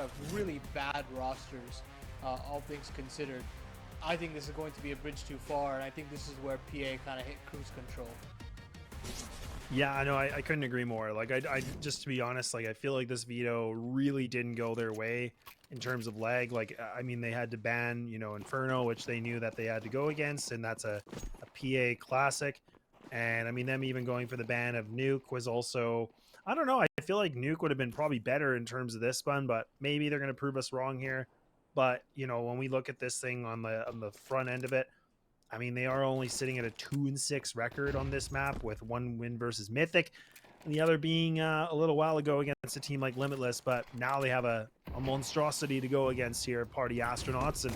have really bad rosters, all things considered. I think this is going to be a bridge too far, and I think this is where PA kind of hit cruise control. Yeah, I know. I couldn't agree more. Like, I just to be honest, like I feel like this veto really didn't go their way in terms of lag. Like, I mean, they had to ban, Inferno, which they knew that they had to go against, and that's a PA classic. And I mean, them even going for the ban of Nuke was also, I don't know. I feel like Nuke would have been probably better in terms of this one, but maybe they're going to prove us wrong here. But when we look at this thing on the front end of it, I mean, they are only sitting at a 2-6 record on this map with one win versus Mythic, and the other being a little while ago against a team like Limitless. But now they have a monstrosity to go against here, Party Astronauts, and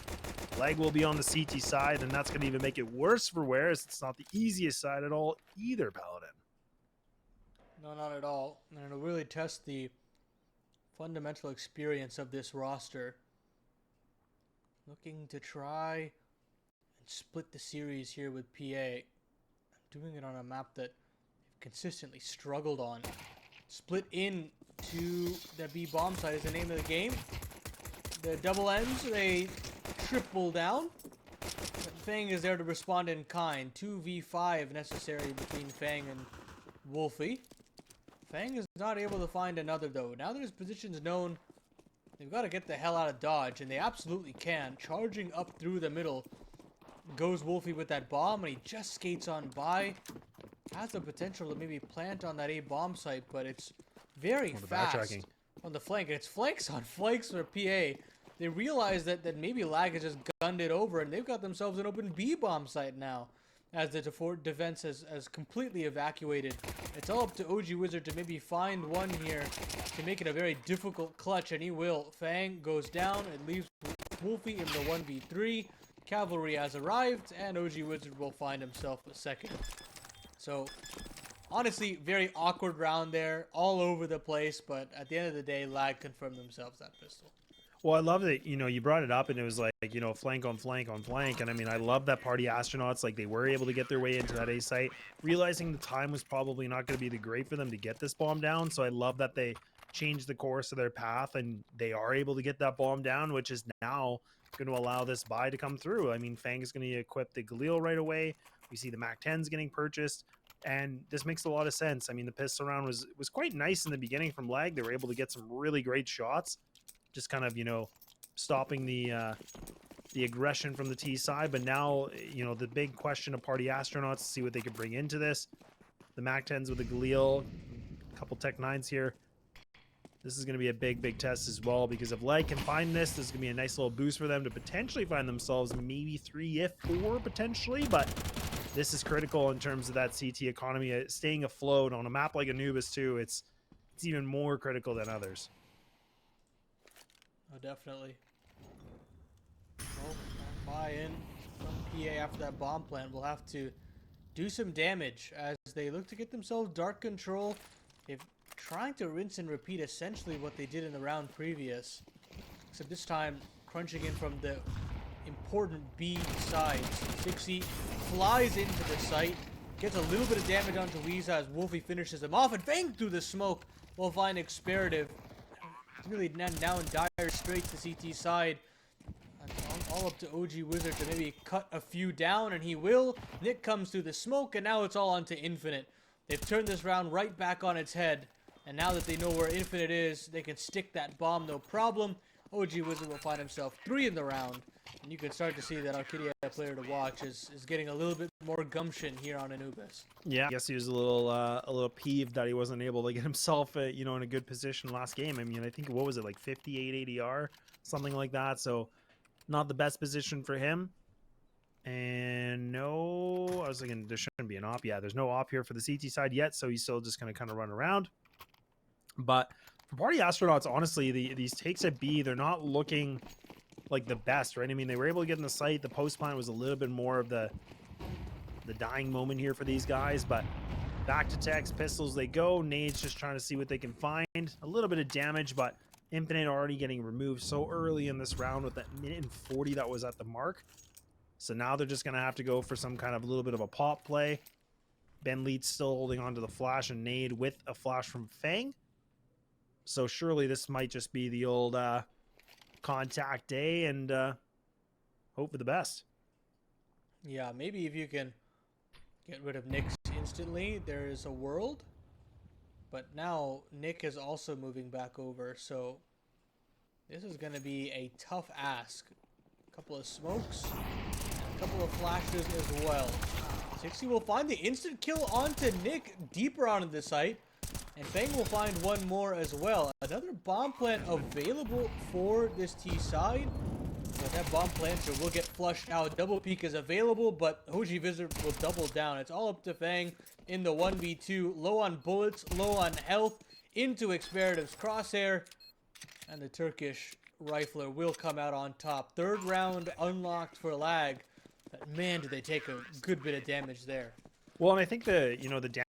Leg will be on the CT side, and that's going to even make it worse for Wares. It's not the easiest side at all either, Paladin. No, not at all. And it'll really test the fundamental experience of this roster. Looking to try and split the series here with PA. Doing it on a map that they've consistently struggled on. Split in to the B bomb side is the name of the game. The double ends, they triple down. But Fang is there to respond in kind. 2v5 necessary between Fang and Wolfie. Fang is not able to find another though. Now that his position's known, they've got to get the hell out of dodge, and they absolutely can. Charging up through the middle goes Wolfie with that bomb, and he just skates on by. Has the potential to maybe plant on that A bomb site, but it's very fast on the flank. And it's flanks on flanks for PA. They realize that maybe Lag has just gunned it over, and they've got themselves an open B bomb site now, as the defense has completely evacuated. It's all up to OG Wizard to maybe find one here to make it a very difficult clutch, and he will. Fang goes down. It leaves Wolfie in the 1v3. Cavalry has arrived, and OG Wizard will find himself a second. So, honestly, very awkward round there, all over the place, but at the end of the day, Lag confirmed themselves that pistol. Well, I love that, you brought it up and it was like, flank on flank on flank. And I mean, I love that Party Astronauts, like they were able to get their way into that A site, realizing the time was probably not going to be the great for them to get this bomb down. So I love that they changed the course of their path and they are able to get that bomb down, which is now going to allow this buy to come through. I mean, Fang is going to equip the Galil right away. We see the Mac 10s getting purchased. And this makes a lot of sense. I mean, the pistol round was quite nice in the beginning from Lag. They were able to get some really great shots. Just kind of, stopping the aggression from the T side. But now, the big question of Party Astronauts to see what they could bring into this. The Mac 10s with the Galil, a couple Tech 9s here. This is going to be a big test as well, because if Leg can find this is going to be a nice little boost for them to potentially find themselves maybe 3, if 4 potentially. But this is critical in terms of that CT economy, staying afloat on a map like Anubis too. It's even more critical than others. Oh, definitely. Well, buy-in from PA after that bomb plant will have to do some damage as they look to get themselves dark control. They've trying to rinse and repeat essentially what they did in the round previous, except this time crunching in from the important B side. 6E flies into the site, gets a little bit of damage onto Weeza as Wolfie finishes him off, and bang through the smoke will find Experative. Really now in dire straits, the CT side. All up to OG Wizard to maybe cut a few down, and he will. Nick comes through the smoke, and now it's all onto Infinite. They've turned this round right back on its head, and now that they know where Infinite is, they can stick that bomb no problem. OG Wizard will find himself 3 in the round, and you can start to see that Arcadia player to watch is getting a little bit more gumption here on Anubis. Yeah, I guess he was a little peeved that he wasn't able to get himself, in a good position last game. I mean, I think, what was it, like 58 ADR, something like that. So not the best position for him. And no, I was thinking there shouldn't be an op. Yeah, there's no op here for the CT side yet, so he's still just going to kind of run around. But for Party Astronauts, honestly, these takes at B, they're not looking like the best, right? I mean, they were able to get in the site. The post plant was a little bit more of the dying moment here for these guys, but back to techs, pistols they go. Nade's just trying to see what they can find. A little bit of damage, but Infinite already getting removed so early in this round with that minute and 40 that was at the mark. So now they're just going to have to go for some kind of a little bit of a pop play. Ben Leeds still holding on to the flash, and Nade with a flash from Fang. So surely this might just be the old contact A and hope for the best. Yeah, maybe if you can get rid of Nyx instantly, there is a world. But now Nick is also moving back over, so this is going to be a tough ask. A couple of smokes, a couple of flashes as well. 60 will find the instant kill onto Nick deeper onto the site, and Fang will find one more as well. Another bomb plant available for this T side. But that bomb planter will get flushed out. Double peek is available, but OG Wizard will double down. It's all up to Fang in the 1v2. Low on bullets, low on health. Into Experitive's crosshair. And the Turkish rifler will come out on top. Third round unlocked for Lag. But man, did they take a good bit of damage there. Well, and I think the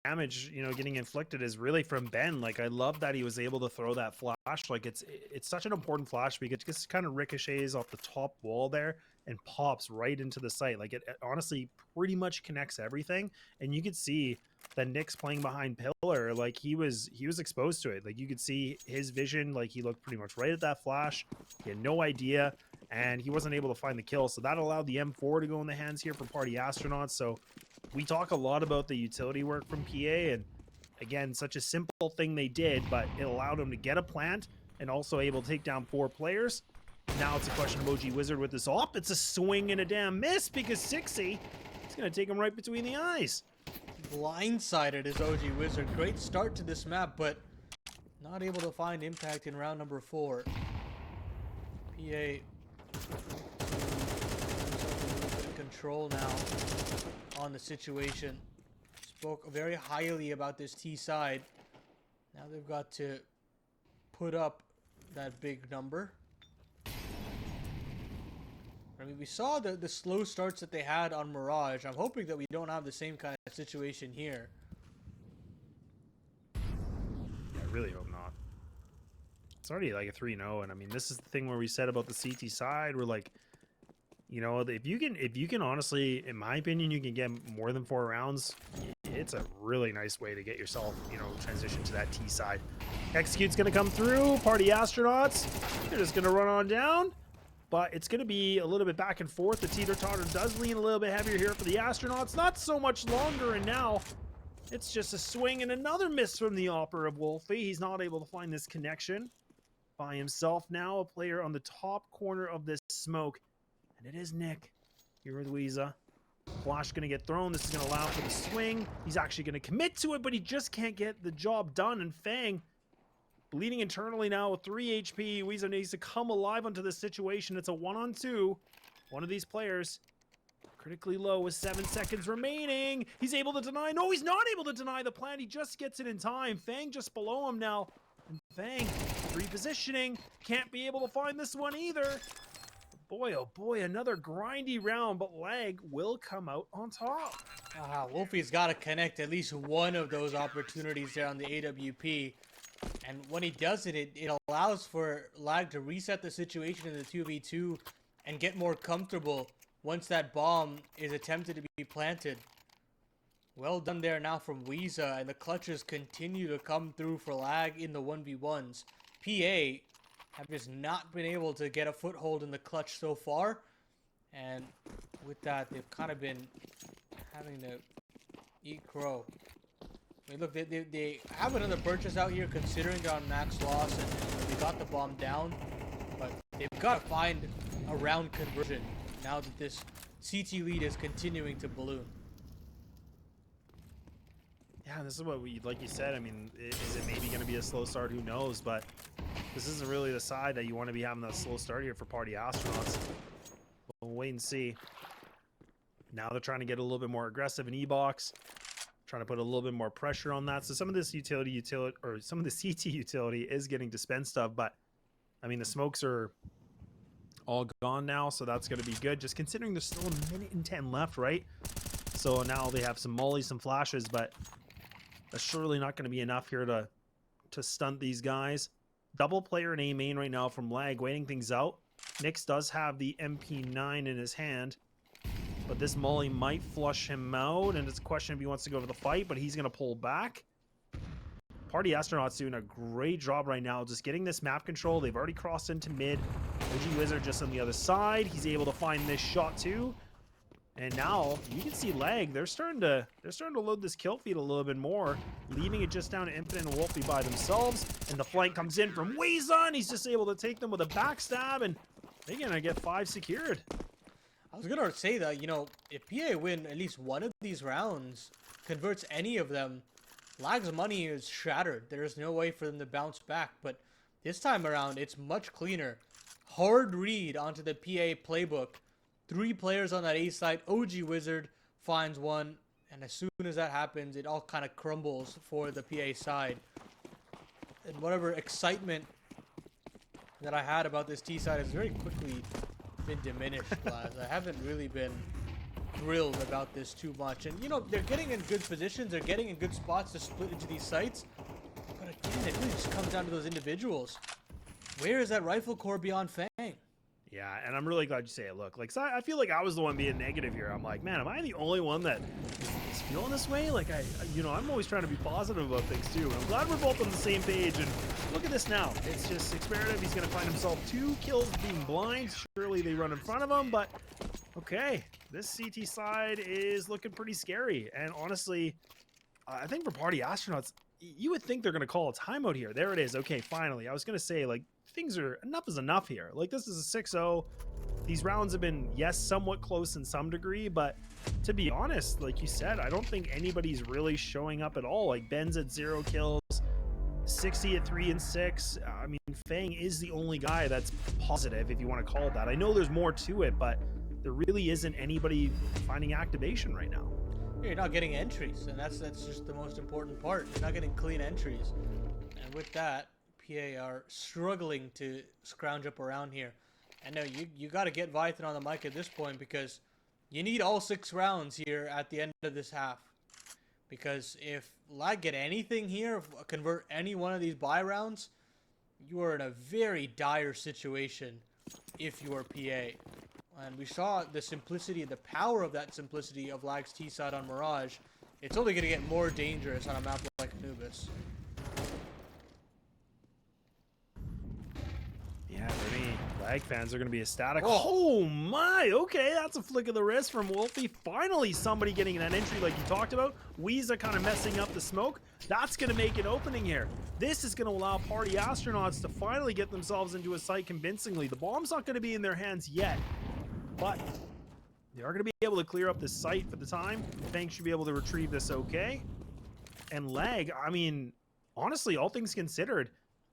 damage getting inflicted is really from Ben. Like, I love that he was able to throw that flash. Like, it's such an important flash because it just kind of ricochets off the top wall there and pops right into the site. Like, it honestly pretty much connects everything. And you could see that Nick's playing behind pillar. Like, he was exposed to it. Like, you could see his vision. Like, he looked pretty much right at that flash. He had no idea, and he wasn't able to find the kill. So that allowed the M4 to go in the hands here for Party Astronauts. So we talk a lot about the utility work from PA, and again, such a simple thing they did, but it allowed them to get a plant and also able to take down 4 players. Now it's a question of OG Wizard with this op. It's a swing and a damn miss because 60 is going to take him right between the eyes. Blindsided is OG Wizard. Great start to this map, but not able to find impact in round number 4. PA control now on the situation. Spoke very highly about this T side. Now they've got to put up that big number. I mean, we saw the slow starts that they had on Mirage. I'm hoping that we don't have the same kind of situation here. I really hope not. It's already like a 3-0, and I mean, this is the thing where we said about the CT side. We're like, if you can honestly, in my opinion, you can get more than 4 rounds. It's a really nice way to get yourself, transition to that T side. Execute's gonna come through. Party Astronauts, they're just gonna run on down, but it's gonna be a little bit back and forth. The teeter-totter does lean a little bit heavier here for the Astronauts. Not so much longer, and now it's just a swing and another miss from the Opera of Wolfie. He's not able to find this connection by himself. Now a player on the top corner of this smoke. And it is Nick here with Weeza. Flash going to get thrown. This is going to allow for the swing. He's actually going to commit to it, but he just can't get the job done. And Fang bleeding internally now with 3 HP. Weeza needs to come alive onto this situation. It's a 1-on-2. One of these players critically low with 7 seconds remaining. He's able to deny. No, he's not able to deny the plant. He just gets it in time. Fang just below him now. And Fang repositioning. Can't be able to find this one either. Boy, oh boy, another grindy round, but Lag will come out on top. Wolfie's got to connect at least one of those opportunities there on the AWP. And when he does it, it allows for Lag to reset the situation in the 2v2 and get more comfortable once that bomb is attempted to be planted. Well done there now from Weeza, and the clutches continue to come through for Lag in the 1v1s. PA have just not been able to get a foothold in the clutch so far, and with that, they've kind of been having to eat crow. I mean, look, they have another purchase out here considering they're on max loss and they got the bomb down, but they've got to find a round conversion now that this CT lead is continuing to balloon. Yeah, this is what like you said, I mean, is it maybe going to be a slow start? Who knows? But this isn't really the side that you want to be having that slow start here for Party Astronauts. We'll wait and see. Now they're trying to get a little bit more aggressive in E-Box, trying to put a little bit more pressure on that. So some of this utility, or some of the CT utility is getting dispensed of, but I mean, the smokes are all gone now, so that's going to be good. Just considering there's still a minute and 10 left, right? So now they have some mollies, some flashes, but that's surely not going to be enough here to stunt these guys. Double player in A main right now from Lag, waiting things out. Nyx does have the MP9 in his hand, but this molly might flush him out, and it's a question if he wants to go to the fight, but he's going to pull back. Party Astronauts doing a great job right now, just getting this map control. They've already crossed into mid. OG Wizard just on the other side. He's able to find this shot too. And now you can see Lag. They're starting to load this kill feed a little bit more, leaving it just down to Infinite and Wolfie by themselves. And the flank comes in from Wazon. He's just able to take them with a backstab, and they're gonna get 5 secured. I was gonna say that, you know, if PA win at least one of these rounds, converts any of them, Lag's money is shattered. There's no way for them to bounce back. But this time around, it's much cleaner. Hard read onto the PA playbook. 3 players on that A side. OG Wizard finds one, and as soon as that happens, it all kind of crumbles for the PA side. And whatever excitement that I had about this T side has very quickly been diminished, Blaz. I haven't really been thrilled about this too much. And, you know, they're getting in good positions. They're getting in good spots to split into these sites. But again, it really just comes down to those individuals. Where is that rifle core beyond Fang? Yeah, and I'm really glad you say it. Look, like, so I feel like I was the one being negative here. I'm like, man, am I the only one that is feeling this way? Like, you know, I'm always trying to be positive about things too. And I'm glad we're both on the same page. And look at this now. It's just Experative. He's going to find himself 2 kills being blind. Surely they run in front of him, but okay. This CT side is looking pretty scary. And honestly, I think for Party Astronauts, you would think they're going to call a timeout here. There it is. Okay, finally. I was going to say, like, things are, enough is enough here. Like, this is a 6-0. These rounds have been, yes, somewhat close in some degree, but to be honest, like you said, I don't think anybody's really showing up at all. Like, Ben's at 0 kills, 60 at 3 and 6. I mean, Fang is the only guy that's positive, if you want to call it that. I know there's more to it, but there really isn't anybody finding activation right now. You're not getting entries, and that's just the most important part. You're not getting clean entries. And with that, PA are struggling to scrounge up around here. And no, you got to get Vython on the mic at this point, because you need all 6 rounds here at the end of this half. Because if Lag get anything here, convert any one of these buy rounds, you are in a very dire situation if you are PA. And we saw the simplicity, the power of that simplicity of Lag's T side on Mirage. It's only going to get more dangerous on a map like Anubis. Yeah, many Lag fans are going to be ecstatic. Oh my, okay, that's a flick of the wrist from Wolfie. Finally, somebody getting that entry like you talked about. Weeza kind of messing up the smoke. That's going to make an opening here. This is going to allow Party Astronauts to finally get themselves into a site convincingly. The bomb's not going to be in their hands yet, but they are going to be able to clear up this site for the time. Fang should be able to retrieve this okay. And Lag, I mean, honestly, all things considered,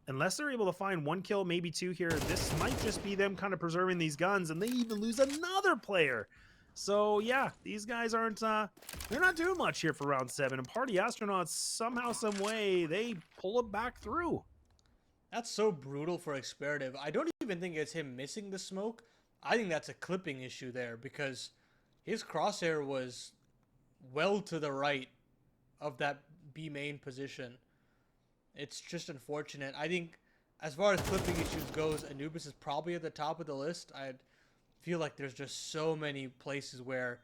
unless they're able to find 1 kill, maybe 2 here, this might just be them kind of preserving these guns, and they even lose another player. So yeah, these guys aren't, they're not doing much here for round 7, and Party Astronauts, somehow, some way, they pull it back through. That's so brutal for Experative. I don't even think it's him missing the smoke. I think that's a clipping issue there, because his crosshair was well to the right of that B main position. It's just unfortunate. I think as far as clipping issues goes, Anubis is probably at the top of the list. I feel like there's just so many places where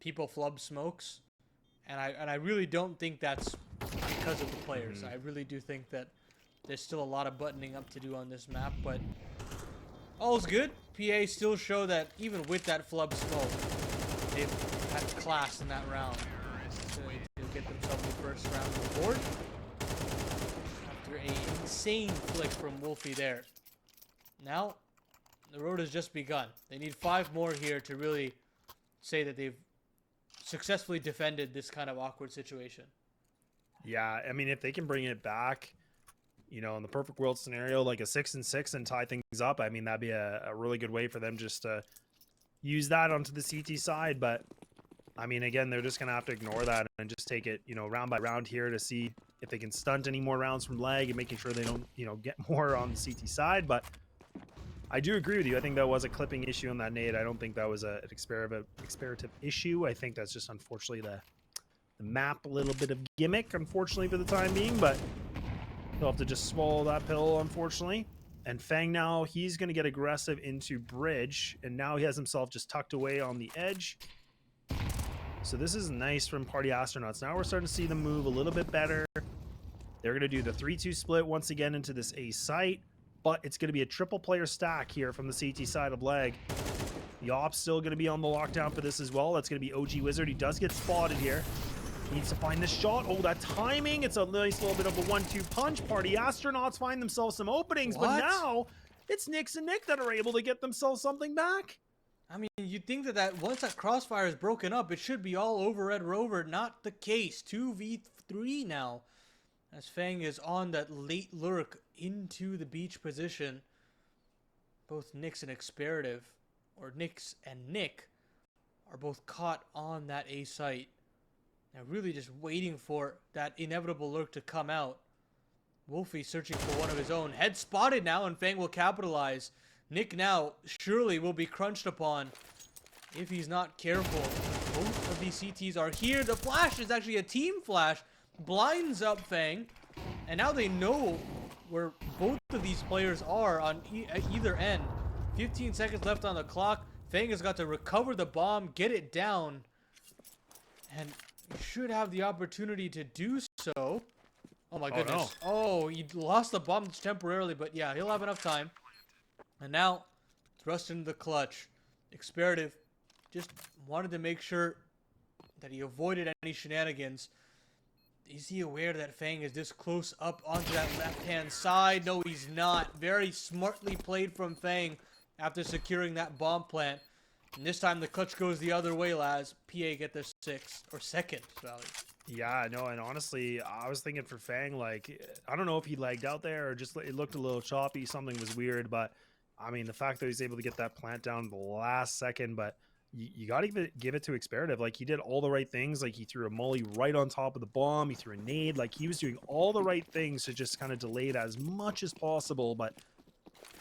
people flub smokes, and I really don't think that's because of the players. I really do think that there's still a lot of buttoning up to do on this map, but all's good. PA still show that even with that flub smoke, they've had class in that round. So they'll get themselves the first round on the board. After an insane flick from Wolfie there. Now, the road has just begun. They need 5 more here to really say that they've successfully defended this kind of awkward situation. Yeah, I mean, if they can bring it back, you know, in the perfect world scenario, like a 6-6 and tie things up, I mean, that'd be a really good way for them just to use that onto the CT side. But I mean, again, they're just going to have to ignore that and just take it, you know, round by round here to see if they can stunt any more rounds from Lag and making sure they don't, you know, get more on the CT side. But I do agree with you. I think that was a clipping issue on that nade. I don't think that was an experative issue. I think that's just unfortunately the map, a little bit of gimmick, unfortunately, for the time being. But he'll have to just swallow that pill, unfortunately. And Fang now, he's going to get aggressive into bridge. And now he has himself just tucked away on the edge. So this is nice from Party Astronauts. Now we're starting to see them move a little bit better. They're going to do the 3-2 split once again into this A site. but it's going to be a triple player stack here from the CT side of Leg. Yop's still going to be on the lockdown for this as well. That's going to be OG Wizard. He does get spotted here. Needs to find this shot. Oh, that timing. It's a nice little bit of a 1-2 punch. Party Astronauts find themselves some openings, but now it's Nyx and Nick that are able to get themselves something back. I mean, you'd think that once that crossfire is broken up, it should be all over Red Rover. Not the case. 2v3 now. As Fang is on that late lurk into the beach position. Both Nyx and Experative, or Nyx and Nick, are both caught on that A site. Now really just waiting for that inevitable lurk to come out. Wolfie searching for one of his own. Head spotted now, and Fang will capitalize. Nick now surely will be crunched upon if he's not careful. Both of these CTs are here. The flash is actually a team flash. Blinds up Fang. And now they know where both of these players are on either end. 15 seconds left on the clock. Fang has got to recover the bomb, get it down. And should have the opportunity to do so. Oh my goodness. No. Oh, he lost the bomb temporarily, but yeah, he'll have enough time. And now, thrust into the clutch. Experative just wanted to make sure that he avoided any shenanigans. Is he aware that Fang is this close up onto that left-hand side? No, he's not. Very smartly played from Fang after securing that bomb plant. And this time the clutch goes the other way, lads. PA get their second, Valley. Yeah, no, and honestly, I was thinking for Fang, like, I don't know if he lagged out there or just it looked a little choppy. Something was weird, but I mean, the fact that he's able to get that plant down the last second, but you got to give it to Experative. Like, he did all the right things. Like, he threw a molly right on top of the bomb. He threw a nade. Like, he was doing all the right things to just kind of delay it as much as possible. But,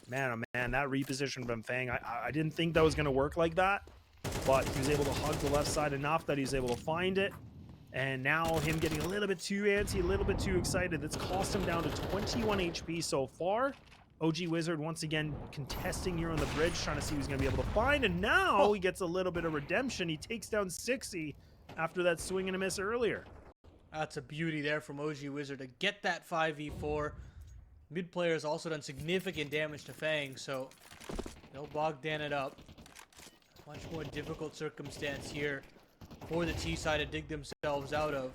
man, oh man, that reposition from Fang, I didn't think that was going to work like that. But he was able to hug the left side enough that he was able to find it. And now him getting a little bit too antsy, a little bit too excited. That's cost him down to 21 HP so far. OG Wizard once again contesting here on the bridge, trying to see who's going to be able to find. And now he gets a little bit of redemption. He takes down 60 after that swing and a miss earlier. That's a beauty there from OG Wizard to get that 5v4. Mid player has also done significant damage to Fang, so they'll Bogdan it up. Much more difficult circumstance here for the T side to dig themselves out of.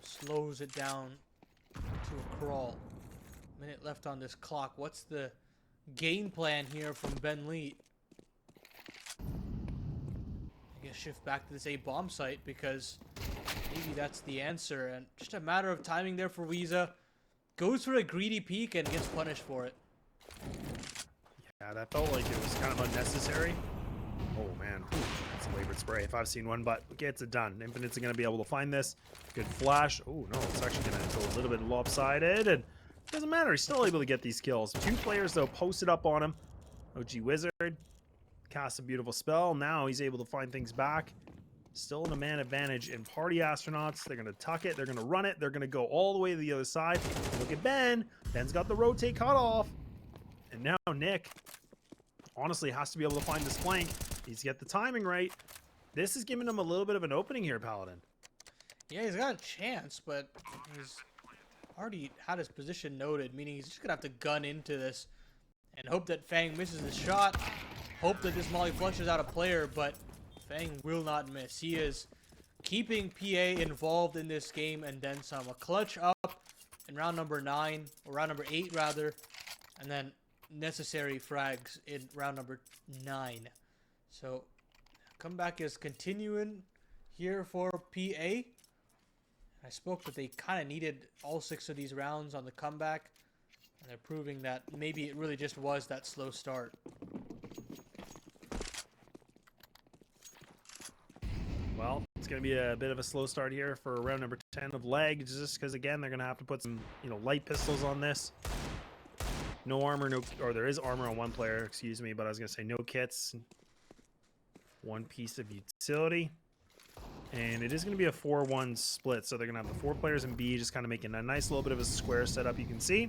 Slows it down to a crawl. Minute left on this clock. What's the game plan here from Ben Leet? I guess shift back to this A bomb site because maybe that's the answer. And just a matter of timing there for Weeza. Goes for a greedy peek and gets punished for it. Yeah, that felt like it was kind of unnecessary. Oh man, that's a labored spray if I've seen one, but gets it done. Infinite's going to be able to find this. Good flash. Oh no, it's actually going to go a little bit lopsided, and it doesn't matter. He's still able to get these kills. Two players though posted up on him. OG Wizard casts a beautiful spell. Now he's able to find things back. Still in a man advantage in Party Astronauts. They're going to tuck it. They're going to run it. They're going to go all the way to the other side. Look at Ben. Ben's got the rotate cut off. And now Nick honestly has to be able to find this flank. Needs to get the timing right. This is giving him a little bit of an opening here, Paladin. Yeah, he's got a chance, but he's already had his position noted, meaning he's just going to have to gun into this and hope that Fang misses the shot. Hope that this molly flushes out a player, but Fang will not miss. He is keeping PA involved in this game and then some. A clutch up in round number 9, or round number 8 rather, and then necessary frags in round number 9. So comeback is continuing here for PA. I spoke that they kind of needed all 6 of these rounds on the comeback, and they're proving that maybe it really just was that slow start. Well, it's going to be a bit of a slow start here for round number 10 of Leg, just because, again, they're going to have to put some, light pistols on this. No armor, or there is armor on one player, excuse me, but I was going to say no kits. One piece of utility. And it is going to be a 4-1 split, so they're going to have the 4 players in B, just kind of making a nice little bit of a square setup, you can see.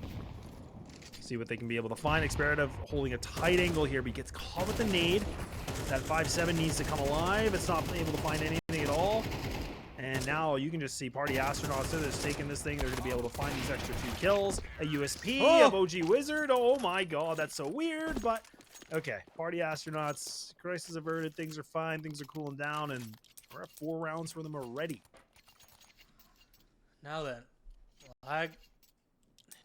See what they can be able to find. Experative holding a tight angle here, but he gets caught with the nade. That 5-7 needs to come alive. It's not able to find anything at all. And now you can just see Party Astronauts, they're just taking this thing. They're going to be able to find these extra 2 kills. A USP of OG Wizard. Oh my god, that's so weird. But okay, Party Astronauts, crisis averted. Things are fine. Things are cooling down. And we're at 4 rounds for them already. Now then, I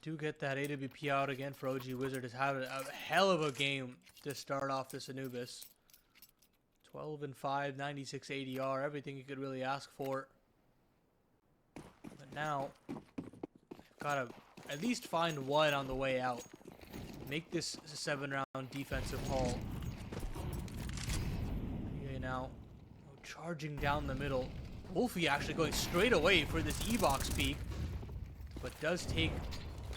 do get that AWP out again for OG Wizard. Has had a hell of a game to start off this Anubis. 12 and 5, 96 ADR, everything you could really ask for. But now, gotta at least find one on the way out. Make this a 7-round defensive haul. Okay, now charging down the middle. Wolfie actually going straight away for this E-box peak, but does take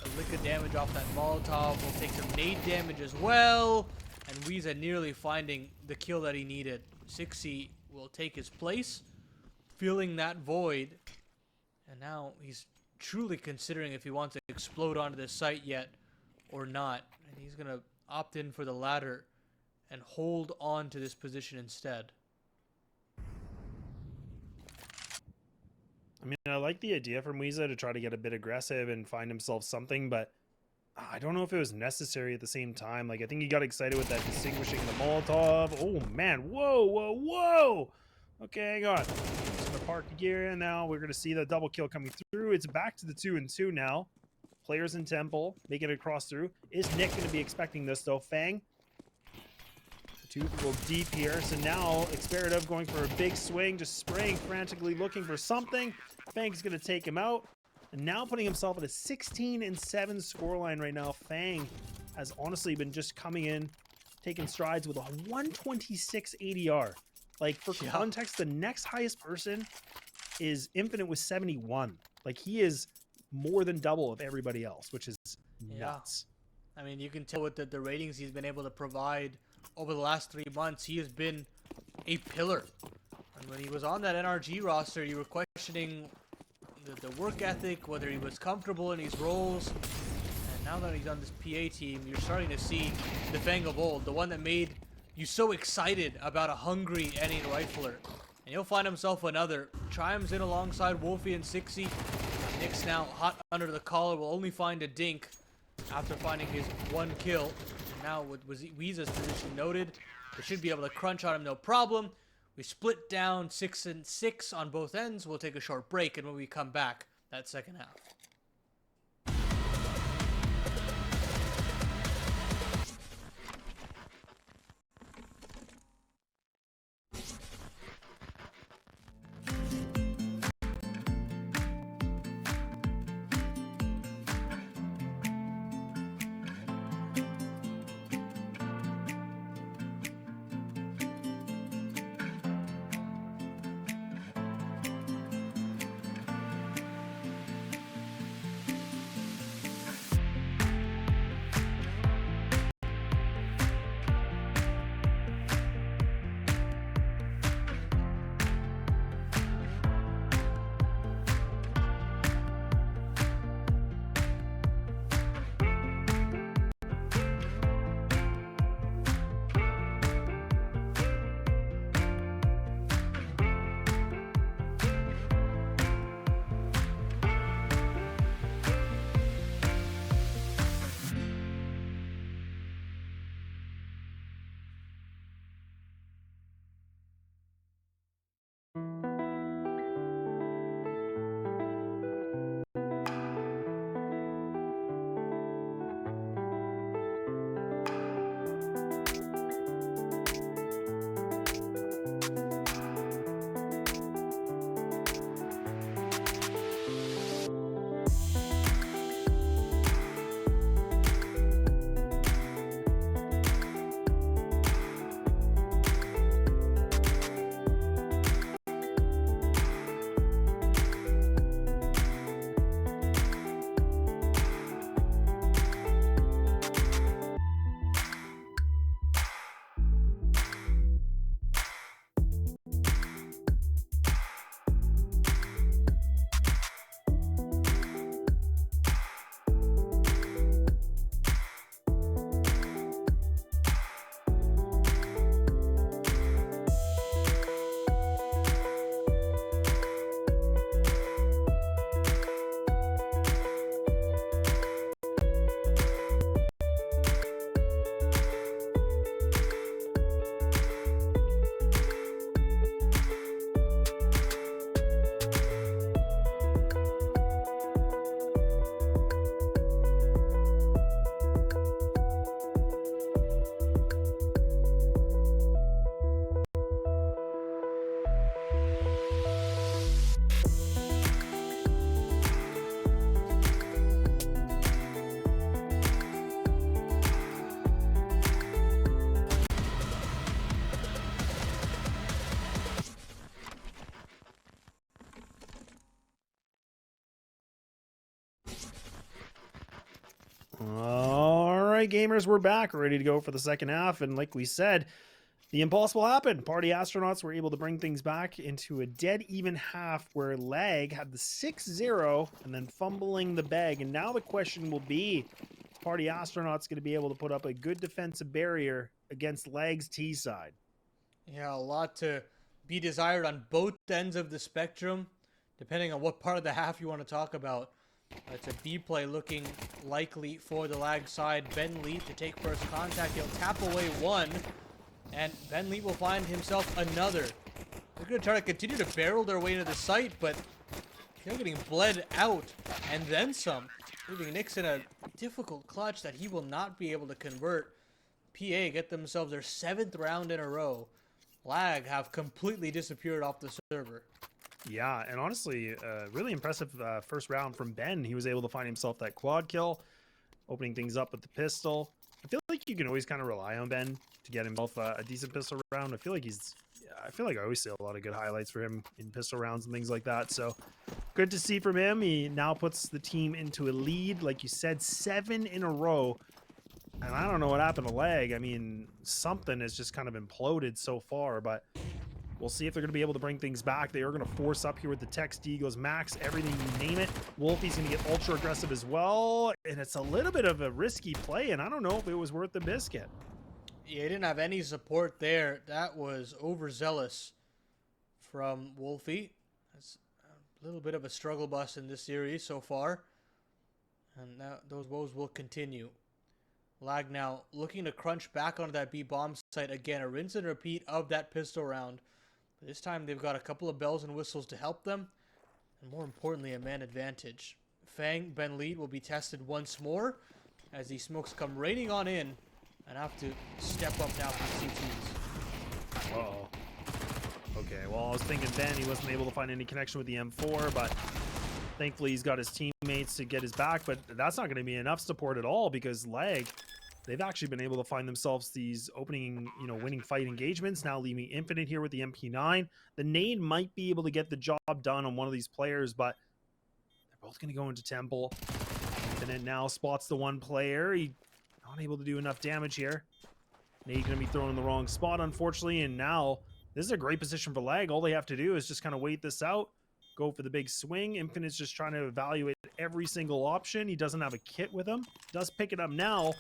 a lick of damage off that Molotov. Will take some nade damage as well, and Weeza nearly finding the kill that he needed. 6C will take his place, filling that void, and now he's truly considering if he wants to explode onto this site yet or not, and he's gonna opt in for the latter and hold on to this position instead. I mean, I like the idea from Weeza to try to get a bit aggressive and find himself something, but I don't know if it was necessary at the same time. Like, I think he got excited with that distinguishing the Molotov. Oh, man. Whoa, whoa, whoa. Okay, hang on. Just gonna park gear, and now we're going to see the double kill coming through. It's back to the 2-2 now. Players in Temple making it across through. Is Nick going to be expecting this, though? Fang? The 2 go deep here. So now, Experative going for a big swing, just spraying frantically, looking for something. Fang's going to take him out. And now putting himself at a 16-7 scoreline right now. Fang has honestly been just coming in, taking strides with a 126 ADR. Like, for context, the next highest person is Infinite with 71. Like, he is more than double of everybody else, which is nuts. I mean, you can tell with the ratings he's been able to provide over the last 3 months. He has been a pillar. And when he was on that NRG roster, you were questioning the work ethic, whether he was comfortable in his roles. And now that he's on this PA team, you're starting to see the Fang of old, the one that made you so excited about a hungry NA rifler. And he'll find himself another. Chimes in alongside Wolfie and 6C. Nick's now hot under the collar, will only find a dink after finding his 1 kill. And now with Weeza's position noted, they should be able to crunch on him no problem. We split down 6 and 6 on both ends. We'll take a short break, and when we come back, that second half. All right, gamers, we're back, ready to go for the second half. And like we said, the impossible happened. Party Astronauts were able to bring things back into a dead even half where Lag had the 6-0 and then fumbling the bag. And now the question will be, is Party Astronauts going to be able to put up a good defensive barrier against Lag's T side? Yeah, a lot to be desired on both ends of the spectrum, depending on what part of the half you want to talk about. It's a B play looking likely for the Lag side. Ben Lee to take first contact. He'll tap away one, and Ben Lee will find himself another. They're going to try to continue to barrel their way into the site, but they're getting bled out, and then some, leaving Nix in a difficult clutch that he will not be able to convert. PA get themselves their 7th round in a row. Lag have completely disappeared off the server. Yeah, and honestly, really impressive first round from Ben. He was able to find himself that quad kill, opening things up with the pistol. I feel like you can always kind of rely on Ben to get himself a decent pistol round. I feel like I always see a lot of good highlights for him in pistol rounds and things like that. So good to see from him. He now puts the team into a lead, like you said, 7 in a row. And I don't know what happened to Lag. I mean, something has just kind of imploded so far, but we'll see if they're going to be able to bring things back. They are going to force up here with the text. D goes max, everything you name it. Wolfie's going to get ultra aggressive as well. And it's a little bit of a risky play, and I don't know if it was worth the biscuit. Yeah, he didn't have any support there. That was overzealous from Wolfie. That's a little bit of a struggle bus in this series so far. And now those woes will continue. Lag now looking to crunch back onto that B bomb site again. A rinse and repeat of that pistol round. But this time they've got a couple of bells and whistles to help them. And more importantly, a man advantage. Fang Ben Lee will be tested once more as these smokes come raining on in and have to step up now for CTs. Uh-oh. Okay, well, I was thinking Ben, he wasn't able to find any connection with the M4, but thankfully he's got his teammates to get his back, but that's not going to be enough support at all because Lag, they've actually been able to find themselves these opening, winning fight engagements, now leaving Infinite here with the MP9. The nade might be able to get the job done on one of these players, but they're both going to go into Temple. Infinite now spots the one player. He not able to do enough damage here. Nade going to be thrown in the wrong spot, unfortunately, and now this is a great position for Lag. All they have to do is just kind of wait this out, go for the big swing. Infinite's just trying to evaluate every single option. He doesn't have a kit with him. Does pick it up now,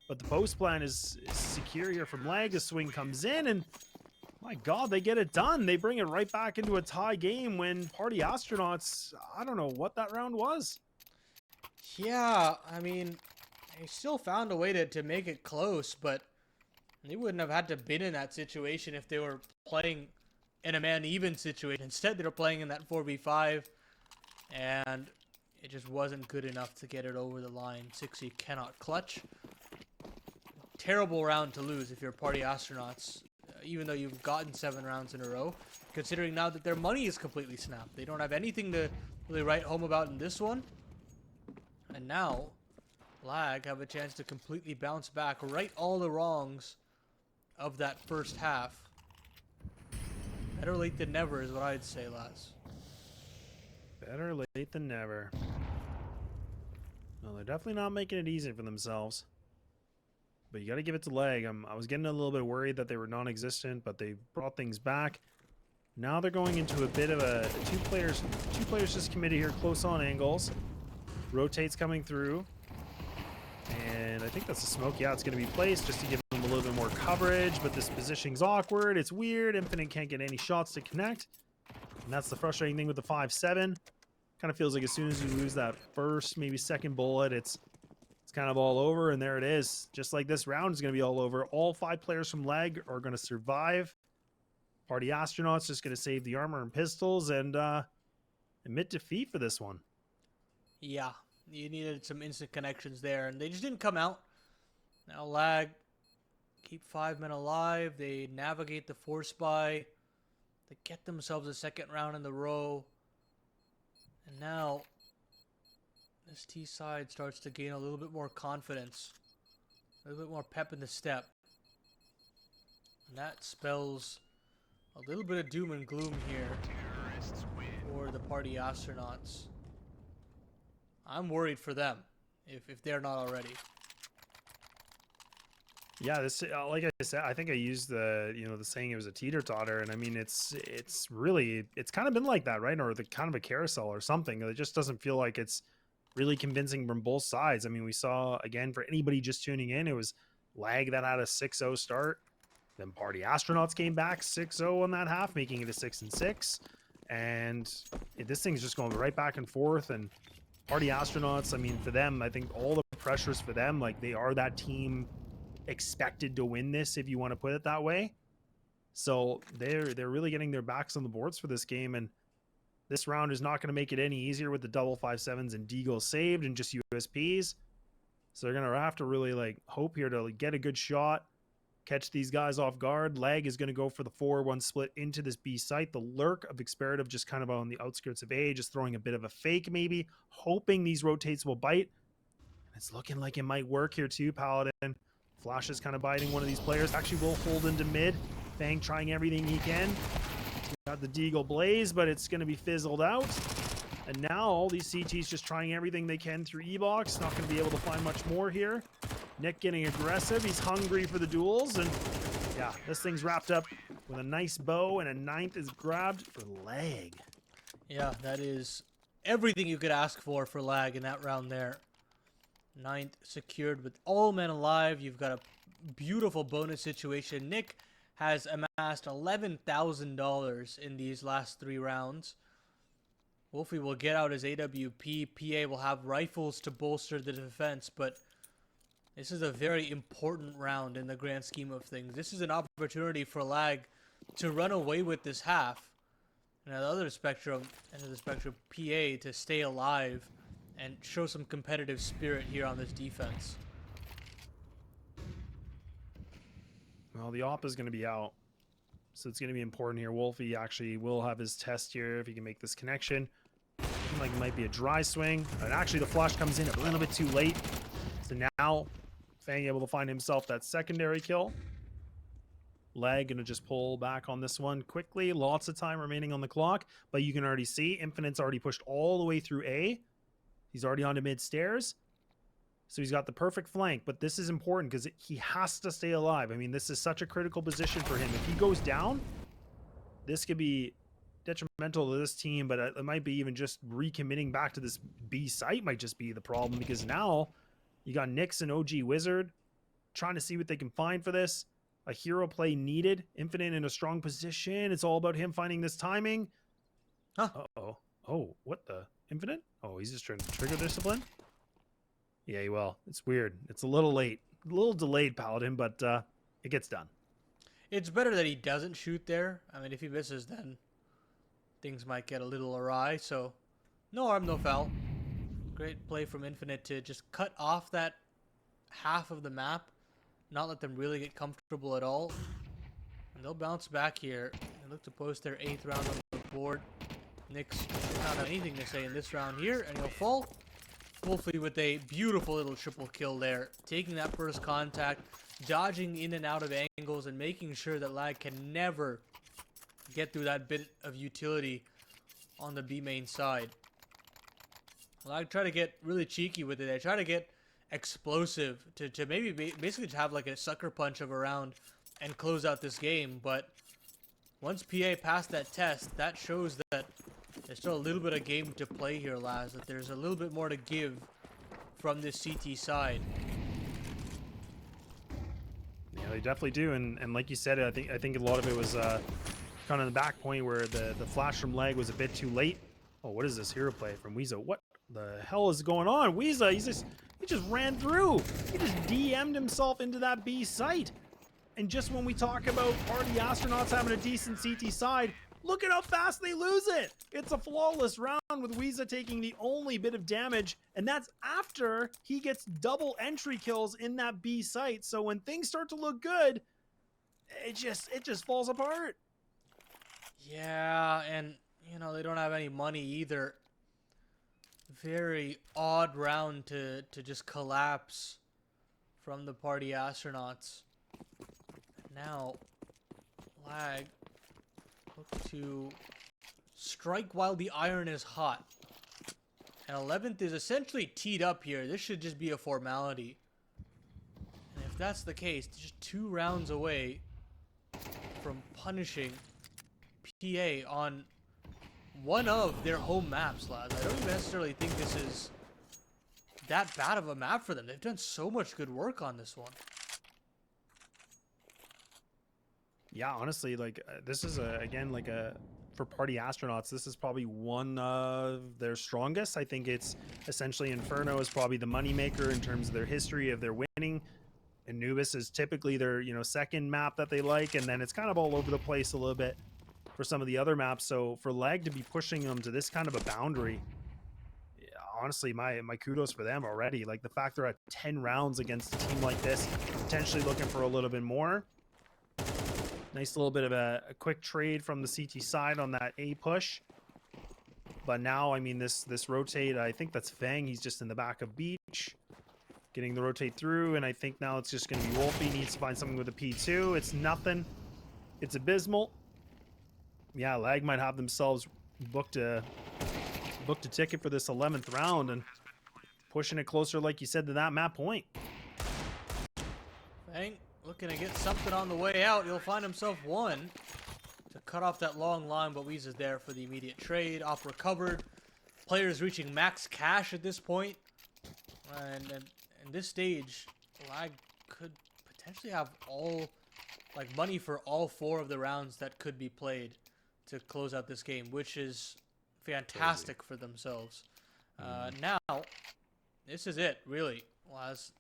but the post plan is secure here from Lag. The swing comes in, and my God, they get it done. They bring it right back into a tie game when Party Astronauts, I don't know what that round was. Yeah, I mean, they still found a way to make it close, but they wouldn't have had to been in that situation if they were playing in a man-even situation. Instead, they were playing in that 4v5, and it just wasn't good enough to get it over the line. 60 cannot clutch. Terrible round to lose if you're Party Astronauts, even though you've gotten 7 rounds in a row, considering now that their money is completely snapped. They don't have anything to really write home about in this one. And now, Lag have a chance to completely bounce back, right all the wrongs of that first half. Better late than never is what I'd say, Laz. Better late than never. No, they're definitely not making it easy for themselves. But you got to give it to Lag. I was getting a little bit worried that they were non-existent, but they brought things back. Now they're going into a bit of a two players just committed here, close on angles. Rotates coming through. And I think that's a smoke. Yeah, it's going to be placed just to give them a little bit more coverage, but this positioning's awkward. It's weird. Infinite can't get any shots to connect. And that's the frustrating thing with the 5.7. Kind of feels like as soon as you lose that first, maybe second bullet, it's kind of all over, and there it is. Just like this round is going to be all over. All 5 players from Lag are going to survive. Party Astronauts just going to save the armor and pistols and admit defeat for this one. Yeah, you needed some instant connections there, and they just didn't come out. Now Lag keep 5 men alive. They navigate the force buy. They get themselves a second round in the row. And now this T side starts to gain a little bit more confidence. A little bit more pep in the step. And that spells a little bit of doom and gloom here for the Party Astronauts. I'm worried for them. if they're not already. Yeah, this like I said, I think I used the the saying it was a teeter-totter, and I mean it's really kind of been like that, right? Or the kind of a carousel or something. It just doesn't feel like it's really convincing from both sides. I mean, we saw again for anybody just tuning in, it was Lag that had a 6-0 start. Then Party Astronauts came back 6-0 on that half, making it a 6-6. And this thing's just going right back and forth. And Party Astronauts, I mean, for them, I think all the pressures for them, like they are that team expected to win this, if you want to put it that way. So they're really getting their backs on the boards for this game, and this round is not going to make it any easier with the double 5-7s and deagles saved and just USPs. So they're gonna have to really like hope here to get a good shot, catch these guys off guard. Lag is going to go for the 4-1 split into this B site. The lurk of Experative just kind of on the outskirts of A, just throwing a bit of a fake maybe, hoping these rotates will bite. And it's looking like it might work here too, Paladin. Flash is kind of biting one of these players. Actually will hold into mid. Fang trying everything he can. Got the Deagle Blaze, but it's going to be fizzled out. And now all these CTs just trying everything they can through E-Box. Not going to be able to find much more here. Nick getting aggressive. He's hungry for the duels. And yeah, this thing's wrapped up with a nice bow, and a 9th is grabbed for Lag. Yeah, that is everything you could ask for Lag in that round there. 9th secured with all men alive. You've got a beautiful bonus situation. Nick has amassed $11,000 in these last 3 rounds. Wolfie will get out his AWP. PA will have rifles to bolster the defense, but this is a very important round in the grand scheme of things. This is an opportunity for Lag to run away with this half. And at the other spectrum, end of the spectrum, PA to stay alive and show some competitive spirit here on this defense. Well, the op is going to be out, so it's going to be important here. Wolfie actually will have his test here if he can make this connection. Like it might be a dry swing, and actually the flash comes in a little bit too late. So now Fang able to find himself that secondary kill. Lag gonna just pull back on this one quickly. Lots of time remaining on the clock, but you can already see Infinite's already pushed all the way through A. He's already onto mid stairs. So he's got the perfect flank, but this is important because he has to stay alive. I mean, this is such a critical position for him. If he goes down, this could be detrimental to this team, but it might be even just recommitting back to this B site might just be the problem, because now you got Nyx and OG Wizard trying to see what they can find for this. A hero play needed. Infinite in a strong position. It's all about him finding this timing. Huh. Uh-oh. Oh, what the? Infinite? Oh, he's just trying to trigger discipline? Yeah, well, it's weird. It's a little late. A little delayed, Paladin, but it gets done. It's better that he doesn't shoot there. I mean, if he misses, then things might get a little awry. So, no harm, no foul. Great play from Infinite to just cut off that half of the map. Not let them really get comfortable at all. And they'll bounce back here and look to post their 8th round on the board. Nyx doesn't have anything to say in this round here, and he'll fall. Wolfie with a beautiful little triple kill there, taking that first contact, dodging in and out of angles, and making sure that Lag can never get through that bit of utility on the B main side. Lag try to get really cheeky with it. They try to get explosive to maybe basically to have like a sucker punch of a round and close out this game. But once PA passed that test, that shows that there's still a little bit of game to play here, Laz. That there's a little bit more to give from this CT side. Yeah, they definitely do, and like you said, I think a lot of it was kind of the back point where the flash from Lag was a bit too late. Oh, what is this hero play from Weezo? What the hell is going on? Weezo, he just ran through. He just DM'd himself into that B site. And just when we talk about Party Astronauts having a decent CT side, look at how fast they lose it. It's a flawless round with Weezo taking the only bit of damage, and that's after he gets double entry kills in that B site. So when things start to look good, it just falls apart. Yeah, and you know, they don't have any money either. Very odd round to just collapse from the Party Astronauts. Now, Lag look to strike while the iron is hot. And 11th is essentially teed up here. This should just be a formality. And if that's the case, just 2 rounds away from punishing PA on one of their home maps, lads. I don't even necessarily think this is that bad of a map for them. They've done so much good work on this one. Yeah, honestly, like this is again like for Party Astronauts, this is probably one of their strongest. I think it's essentially Inferno is probably the moneymaker in terms of their history of their winning. Anubis is typically their second map that they like, and then it's kind of all over the place a little bit for some of the other maps. So for Leg to be pushing them to this kind of a boundary, honestly, my kudos for them already. Like the fact they're at 10 rounds against a team like this, potentially looking for a little bit more. Nice little bit of a quick trade from the CT side on that A push. But now, I mean, this rotate, I think that's Fang. He's just in the back of Beach, getting the rotate through. And I think now it's just going to be Wolfie. Needs to find something with a P2. It's nothing. It's abysmal. Yeah, Lag might have themselves booked a ticket for this 11th round and pushing it closer, like you said, to that map point. Fang looking to get something on the way out. He'll find himself one to cut off that long line, but Weez is there for the immediate trade. Op recovered. Players reaching max cash at this point. And in this stage, Lag could potentially have money for all 4 of the rounds that could be played to close out this game, which is fantastic for themselves. Now, this is it, really. Last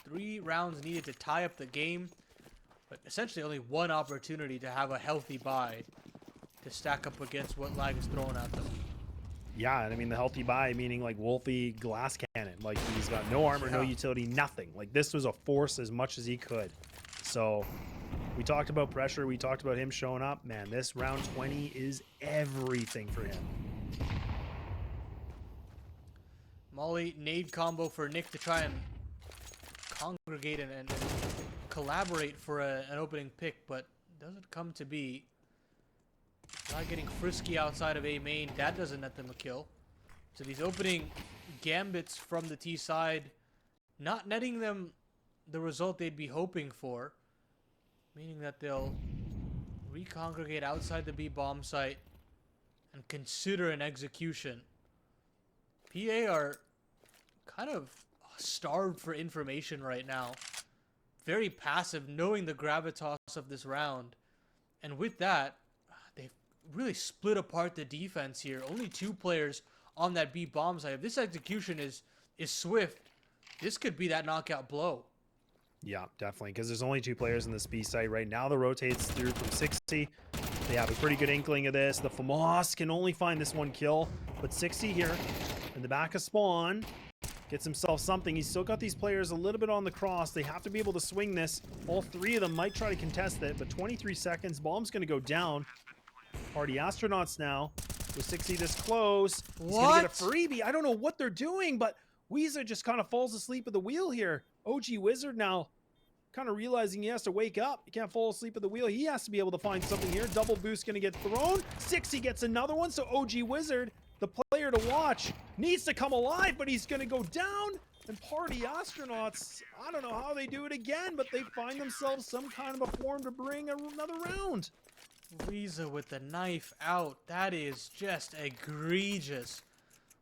3 rounds needed to tie up the game, but essentially only 1 opportunity to have a healthy buy to stack up against what Lag is throwing at them. Yeah, and I mean the healthy buy, meaning like Wolfie glass cannon. Like he's got no armor, no utility, nothing. Like this was a force as much as he could. So we talked about pressure. We talked about him showing up. Man, this round 20 is everything for him. Molly nade combo for Nick to try and congregate and collaborate for an opening pick, but doesn't come to be. Not getting frisky outside of A main. That doesn't net them a kill. So these opening gambits from the T side, not netting them the result they'd be hoping for, meaning that they'll recongregate outside the B bomb site and consider an execution. PA are kind of starved for information right now. Very passive, knowing the gravitas of this round. And with that, they've really split apart the defense here. Only 2 players on that B bomb site. If this execution is swift, this could be that knockout blow. Yeah, definitely, because there's only 2 players in this B site right now. The rotates through from 60. They have a pretty good inkling of this. The FAMAS can only find this 1 kill, but 60 here in the back of spawn gets himself something. He's still got these players a little bit on the cross. They have to be able to swing this. All 3 of them might try to contest it, but 23 seconds. Bomb's going to go down. Party Astronauts now with 60 this close. He's going to get a freebie. I don't know what they're doing, but Weezer just kind of falls asleep at the wheel here. OG Wizard now kind of realizing he has to wake up. He can't fall asleep at the wheel. He has to be able to find something here. Double boost going to get thrown. 60 gets another one, so OG Wizard, the player to watch, needs to come alive, but he's going to go down. And Party Astronauts, I don't know how they do it again, but they find themselves some kind of a form to bring another round. Lisa with the knife out. That is just egregious.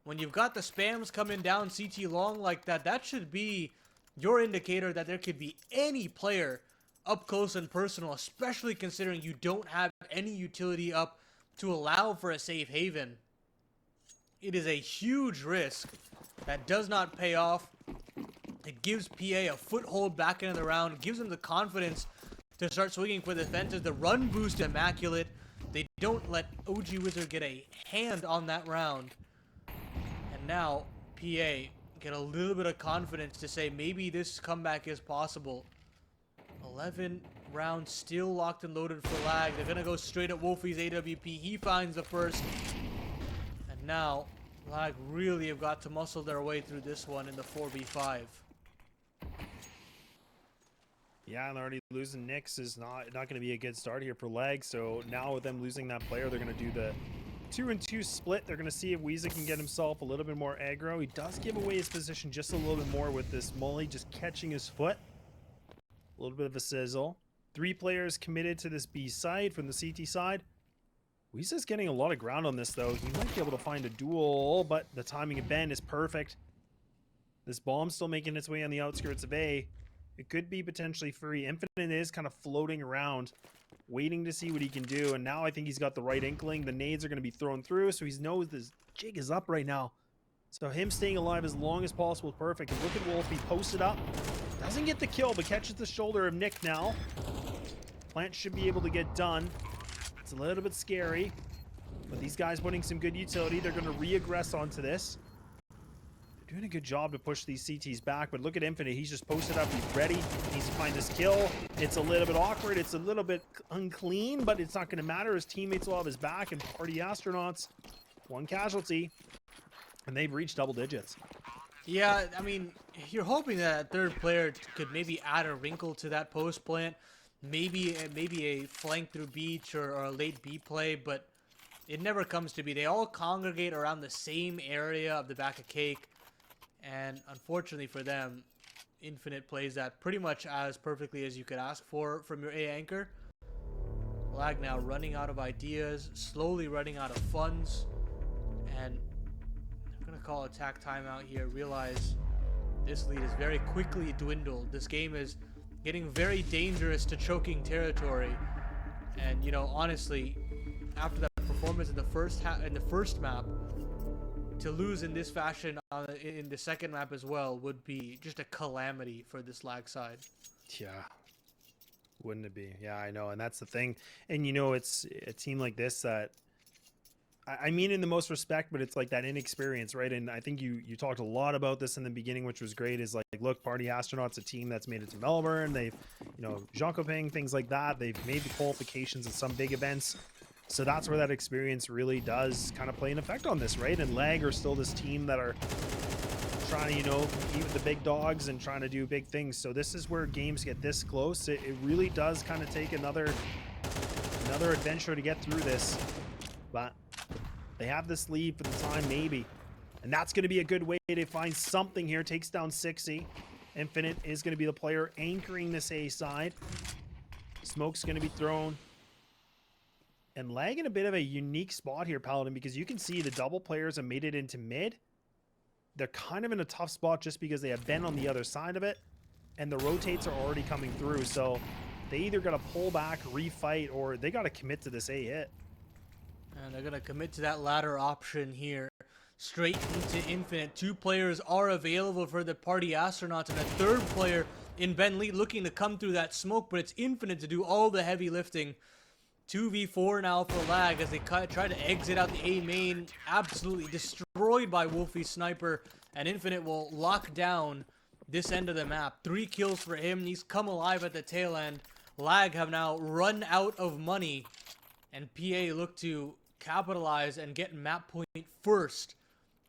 When you've got the spams coming down CT long like that, that should be your indicator that there could be any player up close and personal, especially considering you don't have any utility up to allow for a safe haven. It is a huge risk that does not pay off. It gives PA a foothold back into the round. It gives them the confidence to start swinging for the fences. The run boost immaculate. They don't let OG Wizard get a hand on that round. And now PA get a little bit of confidence to say maybe this comeback is possible. 11 rounds still locked and loaded for Lag. They're going to go straight at Wolfie's AWP. He finds the first. And now Lag really have got to muscle their way through this one in the 4v5. Yeah, and already losing Nyx is not going to be a good start here for Leg. So now with them losing that player, they're going to do the 2-2 split. They're going to see if Weezer can get himself a little bit more aggro. He does give away his position just a little bit more with this Molly just catching his foot. A little bit of a sizzle. 3 players committed to this B side from the CT side. Weezer's getting a lot of ground on this, though. He might be able to find a duel, but the timing of Ben is perfect. This bomb's still making its way on the outskirts of A. It could be potentially free. Infinite is kind of floating around, waiting to see what he can do. And now I think he's got the right inkling. The nades are going to be thrown through, so he knows this jig is up right now. So him staying alive as long as possible is perfect. And look at Wolf. He posted up. Doesn't get the kill, but catches the shoulder of Nick now. Plant should be able to get done. It's a little bit scary, but these guys putting some good utility. They're going to re-aggress onto this. They're doing a good job to push these CTs back, but look at Infinite. He's just posted up. He's ready. He needs to find this kill. It's a little bit awkward. It's a little bit unclean, but it's not going to matter. His teammates will have his back, and Party Astronauts, 1 casualty, and they've reached double digits. Yeah, I mean, you're hoping that third player could maybe add a wrinkle to that post plant. Maybe a flank through beach or a late B play, but it never comes to be. They all congregate around the same area of the back of Cake, and unfortunately for them, Infinite plays that pretty much as perfectly as you could ask for from your A anchor. Lag now running out of ideas, slowly running out of funds, and I'm gonna call attack timeout here. Realize this lead is very quickly dwindled. This game is getting very dangerous to choking territory, and you know, honestly, after that performance in the first map, to lose in this fashion in the second map as well would be just a calamity for this Lag side. Yeah, wouldn't it be? Yeah, I know, and that's the thing. And you know, it's a team like this that, I mean in the most respect, but it's like that inexperience, right? And I think you talked a lot about this in the beginning, which was great, is like, look, Party Astronauts, a team that's made it to Melbourne. They've, you know, Jean-Coping, things like that. They've made the qualifications at some big events. So that's where that experience really does kind of play an effect on this, right? And Lag are still this team that are trying to, you know, compete with the big dogs and trying to do big things. So this is where games get this close. It really does kind of take another adventure to get through this. But they have this lead for the time, maybe. And that's going to be a good way to find something here. Takes down 60. Infinite is going to be the player anchoring this A side. Smoke's going to be thrown. And Lag in a bit of a unique spot here, Paladin, because you can see the double players have made it into mid. They're kind of in a tough spot just because they have Ben on the other side of it. And the rotates are already coming through. So they either got to pull back, refight, or they got to commit to this A hit. And they're going to commit to that latter option here. Straight into Infinite. 2 players are available for the Party Astronauts, and a third player in Ben Lee looking to come through that smoke, but it's Infinite to do all the heavy lifting. 2v4 now for Lag as they try to exit out the A main. Absolutely destroyed by Wolfie's sniper, and Infinite will lock down this end of the map. 3 kills for him. He's come alive at the tail end. Lag have now run out of money, and PA look to capitalize and get map point first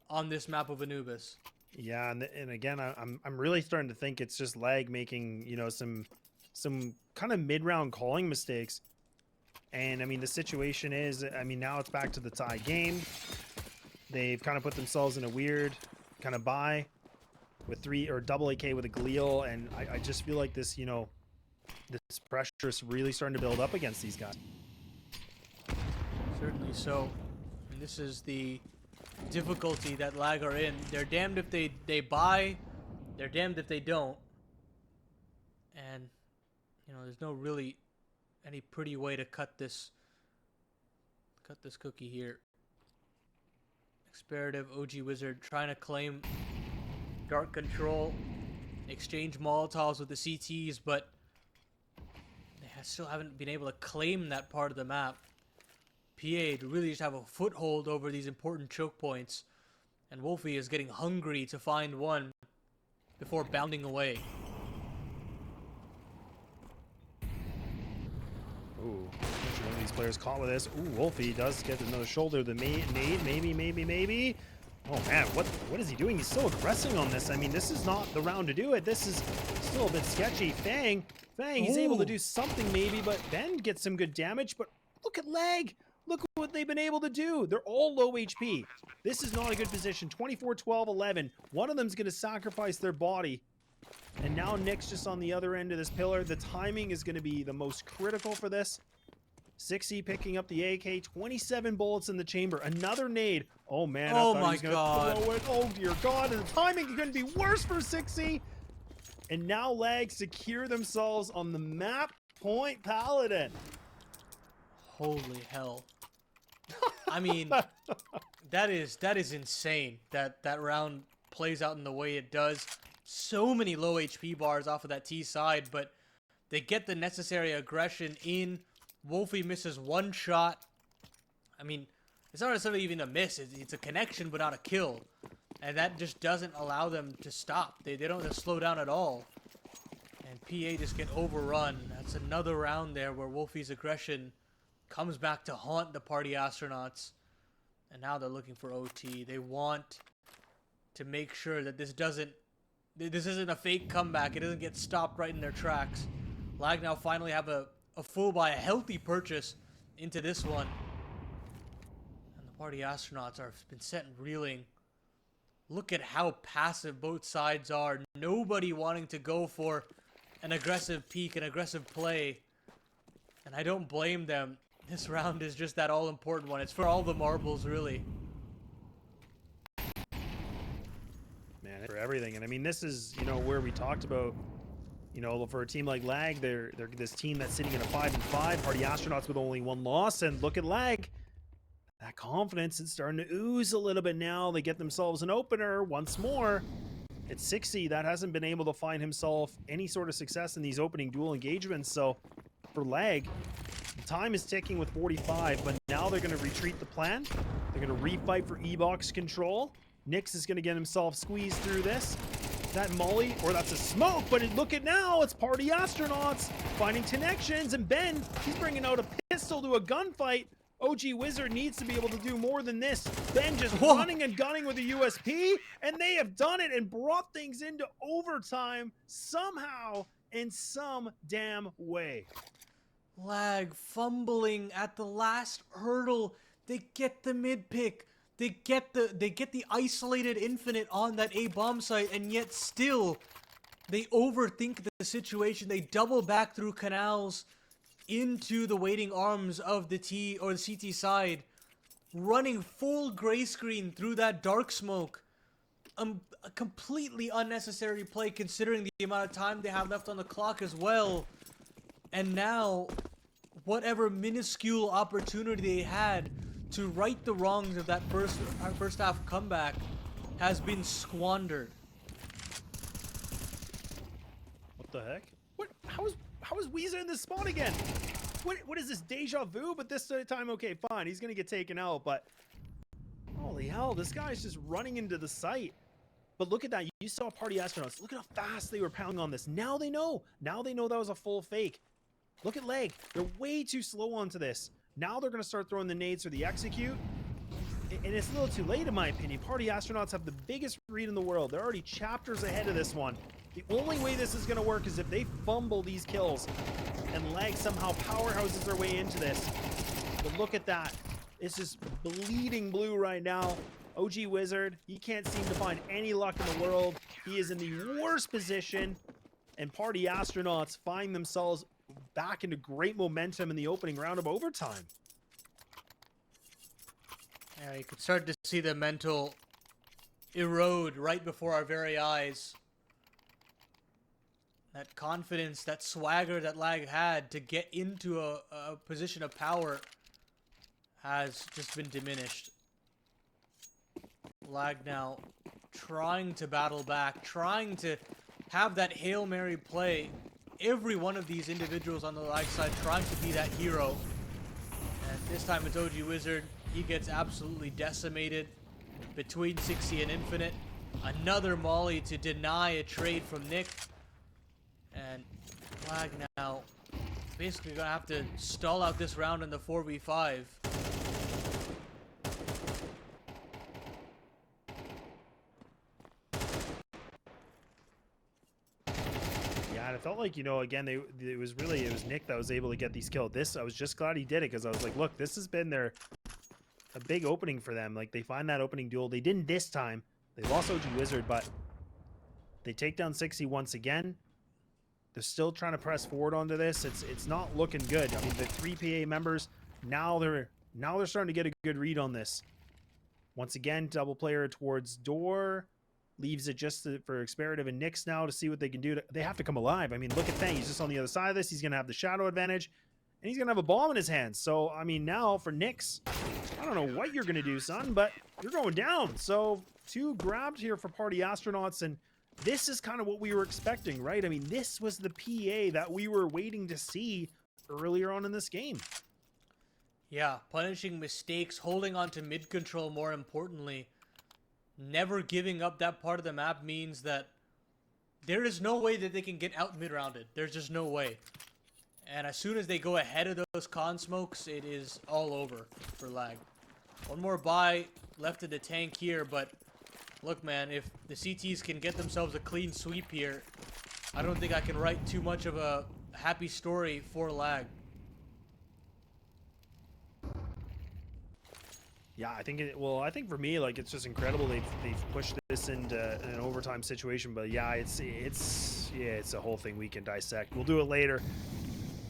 on this map of Anubis. Yeah, and again, I'm really starting to think it's just Lag making, you know, some kind of mid-round calling mistakes. And I mean, the situation is, I mean, now it's back to the tie game. They've kind of put themselves in a weird kind of bye with 3 or double AK with a Galil, and I just feel like this, you know, this pressure is really starting to build up against these guys. Certainly so. And this is the difficulty that Lag are in. They're damned if they buy, they're damned if they don't. And, you know, there's no really any pretty way to cut this cookie here. Experative OG Wizard trying to claim dark control, exchange Molotovs with the CTs, but they still haven't been able to claim that part of the map. PA to really just have a foothold over these important choke points, and Wolfie is getting hungry to find one before bounding away. Ooh, one of these players caught with this. Ooh, Wolfie does get another shoulder. The nade, maybe. Oh man, what is he doing? He's so aggressive on this. I mean, this is not the round to do it. This is still a bit sketchy. Fang, he's able to do something maybe, but Ben gets some good damage. But look at Lag Look what they've been able to do. They're all low HP. This is not a good position. 24, 12, 11. One of them's going to sacrifice their body. And now Nick's just on the other end of this pillar. The timing is going to be the most critical for this. 6E picking up the AK. 27 bullets in the chamber. Another nade. Oh, man. Oh, I thought my he was gonna God. throw it. Oh, dear God. And the timing is going to be worse for 6E. And now Lag secure themselves on the map point Paladin. Holy hell. I mean, that is insane that round plays out in the way it does. So many low HP bars off of that T side, but they get the necessary aggression in. Wolfie misses one shot. I mean, it's not necessarily even a miss. It's a connection, but not a kill. And that just doesn't allow them to stop. They don't just slow down at all. And PA just get overrun. That's another round there where Wolfie's aggression comes back to haunt the party astronauts. And now they're looking for OT. They want to make sure that this isn't a fake comeback. It doesn't get stopped right in their tracks. Lag now finally have a full buy, a healthy purchase into this one. And the party astronauts have been sent reeling. Look at how passive both sides are. Nobody wanting to go for an aggressive peek, an aggressive play. And I don't blame them. This round is just that all-important one. It's for all the marbles, really. Man, for everything. And I mean, this is, you know, where we talked about, you know, for a team like Lag, they're this team that's sitting in a 5-5, party astronauts with only one loss. And look at Lag. That confidence is starting to ooze a little bit now. They get themselves an opener once more. It's 6E that hasn't been able to find himself any sort of success in these opening duel engagements. So for Lag, the time is ticking with 45, but now they're going to retreat the plan. They're going to refight for E-box control. Nyx is going to get himself squeezed through this. That Molly, or that's a smoke, but look at now, it's party astronauts finding connections, and Ben, he's bringing out a pistol to a gunfight. OG Wizard needs to be able to do more than this. Ben just running and gunning with a USP, and they have done it and brought things into overtime somehow in some damn way. Lag fumbling at the last hurdle. They get the mid pick. They get the isolated infinite on that A bomb site, and yet still they overthink the situation. They double back through canals into the waiting arms of the T or the CT side, running full gray screen through that dark smoke. A completely unnecessary play considering the amount of time they have left on the clock as well. And now, whatever minuscule opportunity they had to right the wrongs of that first half comeback has been squandered. What the heck? What? How is Weezer in this spot again? What is this, deja vu? But this time, okay, fine, he's gonna get taken out. But holy hell, this guy's just running into the site. But look at that. You saw party astronauts. Look at how fast they were pounding on this. Now they know. Now they know that was a full fake. Look at Leg. They're way too slow onto this. Now they're going to start throwing the nades for the execute. And it's a little too late, in my opinion. Party astronauts have the biggest read in the world. They're already chapters ahead of this one. The only way this is going to work is if they fumble these kills and Leg somehow powerhouses their way into this. But look at that. It's just bleeding blue right now. OG Wizard, he can't seem to find any luck in the world. He is in the worst position. And party astronauts find themselves back into great momentum in the opening round of overtime. Yeah, you could start to see the mental erode right before our very eyes. That confidence, that swagger that Lag had to get into a position of power has just been diminished. Lag now trying to battle back, trying to have that Hail Mary play. Every one of these individuals on the Lag side trying to be that hero. And this time it's OG Wizard. He gets absolutely decimated between 60 and Infinite. Another Molly to deny a trade from Nick. And Lag now basically gonna have to stall out this round in the 4v5. Yeah, man, it felt like, you know, again, it was Nick that was able to get these kills. This, I was just glad he did it, because I was like, look, this has been a big opening for them. Like, they find that opening duel. They didn't this time. They lost OG Wizard, but they take down 60 once again. They're still trying to press forward onto this. It's not looking good. I mean, the 3 PA members, now they're starting to get a good read on this. Once again, double player towards door. Leaves it just for Experative and Nyx now to see what they can do. They have to come alive. I mean, look at Fang. He's just on the other side of this. He's going to have the shadow advantage. And he's going to have a bomb in his hands. So, I mean, now for Nyx, I don't know what you're going to do, son, but you're going down. So, 2 grabbed here for Party Astronauts. And this is kind of what we were expecting, right? I mean, this was the PA that we were waiting to see earlier on in this game. Yeah, punishing mistakes, holding on to mid control more importantly. Never giving up that part of the map means that there is no way that they can get out mid-rounded. There's just no way. And as soon as they go ahead of those con smokes, it is all over for Lag. One more buy left in the tank here, but look, man, if the CTs can get themselves a clean sweep here, I don't think I can write too much of a happy story for Lag. Yeah, I think I think for me, like, it's just incredible they've pushed this into an overtime situation. But yeah, it's a whole thing we can dissect. We'll do it later.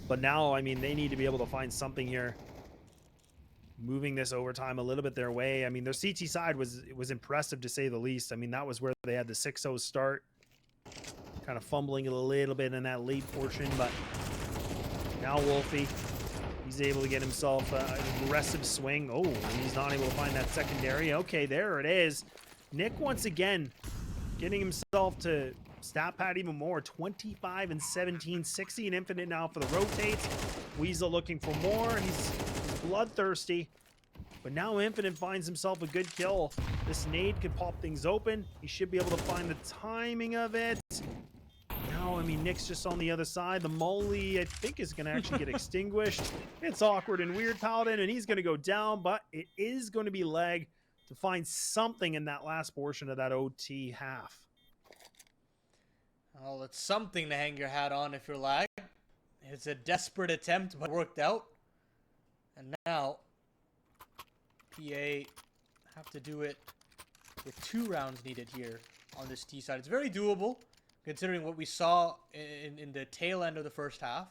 But now, I mean, they need to be able to find something here, moving this overtime a little bit their way. I mean, their CT side was impressive to say the least. I mean, that was where they had the 6-0 start, kind of fumbling a little bit in that late portion. But now Wolfie, he's able to get himself an aggressive swing. Oh, he's not able to find that secondary. Okay, there it is. Nick once again getting himself to stat pad even more. 25 and 17, 60 and infinite now for the rotates. Weasel looking for more. He's bloodthirsty. But now Infinite finds himself a good kill. This nade could pop things open. He should be able to find the timing of it. Now, I mean, Nick's just on the other side. The molly, I think, is going to actually get extinguished. It's awkward and weird, Paladin, and he's going to go down, but it is going to be Leg to find something in that last portion of that OT half. Well, it's something to hang your hat on if you're Lag. It's a desperate attempt, but it worked out. And now, PA have to do it with 2 rounds needed here on this T side. It's very doable, considering what we saw in the tail end of the first half.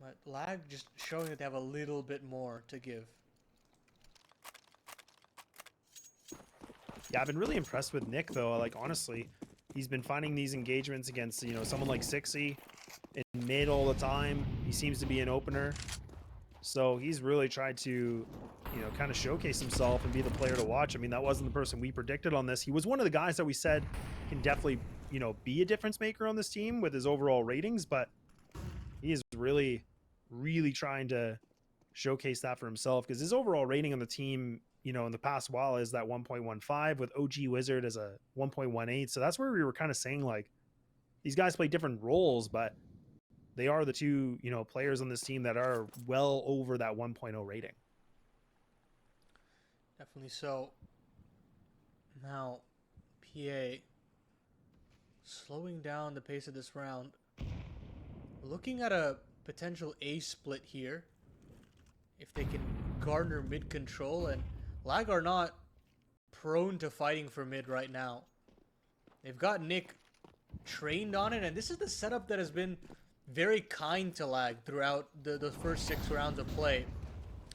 But Lag just showing that they have a little bit more to give. Yeah, I've been really impressed with Nick, though. Like, honestly, he's been finding these engagements against, you know, someone like Sixy in mid all the time. He seems to be an opener. So he's really tried to, you know, kind of showcase himself and be the player to watch. I mean, that wasn't the person we predicted on this. He was one of the guys that we said can definitely, you know, be a difference maker on this team with his overall ratings, but he is really, really trying to showcase that for himself, because his overall rating on the team, you know, in the past while is that 1.15 with OG Wizard as a 1.18. So that's where we were kind of saying, like, these guys play different roles, but they are the 2, you know, players on this team that are well over that 1.0 rating. Definitely so. Now, PA slowing down the pace of this round. Looking at a potential A split here. If they can garner mid control, and Lag are not prone to fighting for mid right now. They've got Nick trained on it, and this is the setup that has been very kind to Lag throughout the first 6 rounds of play.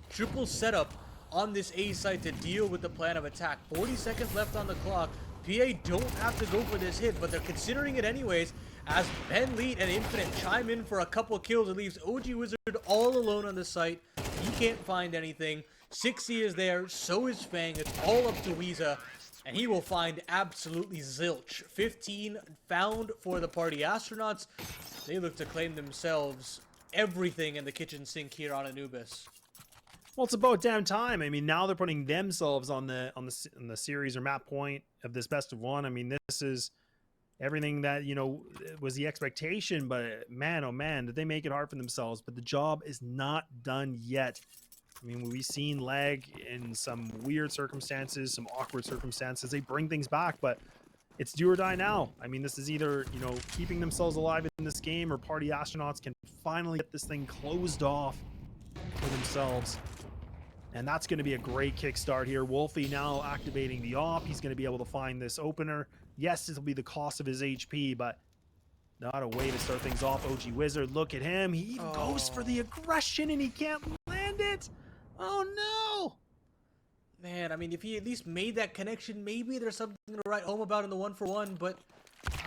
Triple setup on this A site to deal with the plan of attack. 40 seconds left on the clock. PA don't have to go for this hit, but they're considering it anyways, as Ben Lead and Infinite chime in for a couple kills. It leaves OG Wizard all alone on the site. He can't find anything. 60 is there, so is Fang. It's all up to Weeza, and he will find absolutely zilch. 15 found for the Party Astronauts. They look to claim themselves everything in the kitchen sink here on Anubis. Well, it's about damn time. I mean, now they're putting themselves on the series or map point of this best of 1. I mean, this is everything that, you know, was the expectation, but man, oh man, did they make it hard for themselves. But the job is not done yet. I mean, we've seen Lag in some weird circumstances, some awkward circumstances. They bring things back, but it's do or die now. I mean, this is either, you know, keeping themselves alive in this game, or Party Astronauts can finally get this thing closed off for themselves. And that's going to be a great kickstart here. Wolfie now activating the op. He's going to be able to find this opener. Yes, it'll be the cost of his HP, but not a way to start things off. OG Wizard, look at him. He even goes for the aggression and he can't land it. Oh no. Man, I mean, if he at least made that connection, maybe there's something to write home about in the 1-for-1, but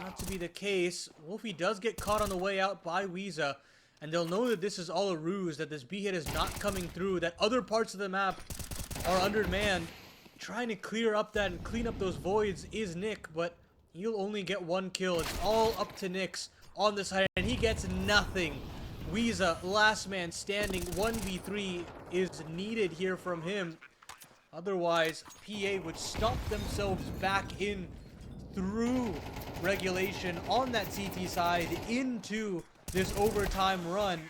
not to be the case. Wolfie does get caught on the way out by Weeza, and they'll know that this is all a ruse, that this B-hit is not coming through, that other parts of the map are undermanned. Trying to clear up that and clean up those voids is Nick, but he'll only get one kill. It's all up to Nyx on the side, and he gets nothing. Weeza, last man standing, 1v3 is needed here from him. Otherwise, PA would stomp themselves back in through regulation on that CT side into this overtime run.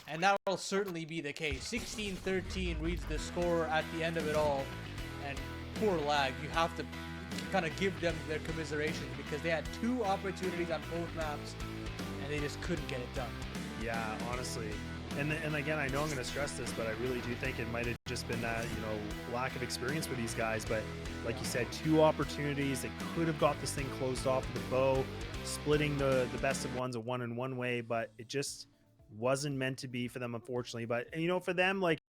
And that will certainly be the case. 16-13 reads the score at the end of it all. And poor lag, you have to kind of give them their commiserations because they had 2 opportunities on both maps and they just couldn't get it done. Yeah, honestly. And again, I know I'm going to stress this, but I really do think it might have just been that, you know, lack of experience for these guys. But like you said, 2 opportunities. They could have got this thing closed off with a bow, splitting the best of ones a 1-on-1 way, but it just wasn't meant to be for them, unfortunately. But, you know, for them, like...